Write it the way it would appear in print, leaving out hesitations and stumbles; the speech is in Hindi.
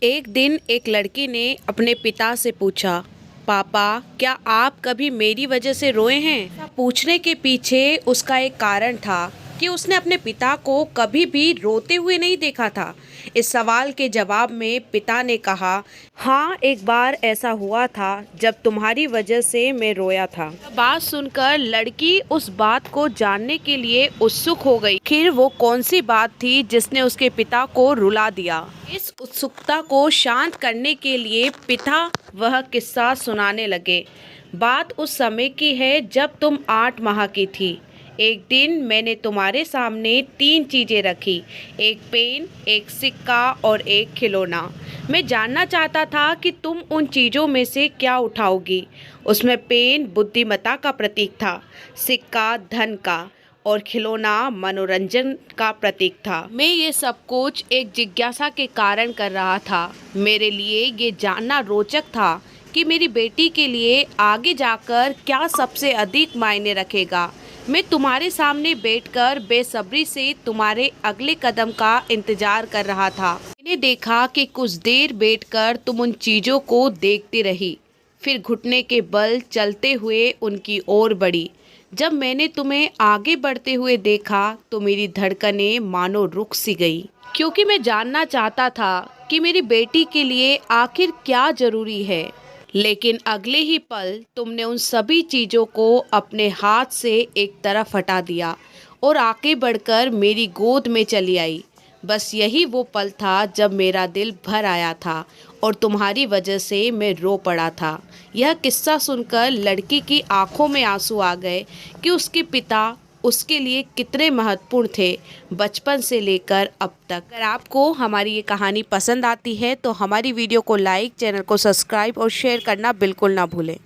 एक दिन एक लड़की ने अपने पिता से पूछा, पापा क्या आप कभी मेरी वजह से रोए हैं? पूछने के पीछे उसका एक कारण था कि उसने अपने पिता को कभी भी रोते हुए नहीं देखा था। इस सवाल के जवाब में पिता ने कहा, हाँ, एक बार ऐसा हुआ था जब तुम्हारी वजह से मैं रोया था। बात सुनकर लड़की उस बात को जानने के लिए उत्सुक हो गई। फिर वो कौन सी बात थी जिसने उसके पिता को रुला दिया? इस उत्सुकता को शांत करने के लिए पिता वह किस्सा सुनाने लगे। बात उस समय की है जब तुम 8 माह की थी। एक दिन मैंने तुम्हारे सामने 3 चीज़ें रखी, एक पेन, एक सिक्का और एक खिलौना। मैं जानना चाहता था कि तुम उन चीज़ों में से क्या उठाओगी। उसमें पेन बुद्धिमत्ता का प्रतीक था, सिक्का धन का और खिलौना मनोरंजन का प्रतीक था। मैं ये सब कुछ एक जिज्ञासा के कारण कर रहा था। मेरे लिए ये जानना रोचक था कि मेरी बेटी के लिए आगे जाकर क्या सबसे अधिक मायने रखेगा। मैं तुम्हारे सामने बैठकर बेसब्री से तुम्हारे अगले कदम का इंतजार कर रहा था। मैंने देखा कि कुछ देर बैठकर तुम उन चीज़ों को देखती रही, फिर घुटने के बल चलते हुए उनकी ओर बढ़ी। जब मैंने तुम्हें आगे बढ़ते हुए देखा तो मेरी धड़कनें मानो रुक सी गई, क्योंकि मैं जानना चाहता था कि मेरी बेटी के लिए आखिर क्या जरूरी है। लेकिन अगले ही पल तुमने उन सभी चीज़ों को अपने हाथ से एक तरफ हटा दिया और आगे बढ़कर मेरी गोद में चली आई। बस यही वो पल था जब मेरा दिल भर आया था और तुम्हारी वजह से मैं रो पड़ा था। यह किस्सा सुनकर लड़की की आंखों में आंसू आ गए कि उसके पिता उसके लिए कितने महत्वपूर्ण थे, बचपन से लेकर अब तक। अगर आपको हमारी ये कहानी पसंद आती है तो हमारी वीडियो को लाइक, चैनल को सब्सक्राइब और शेयर करना बिल्कुल ना भूलें।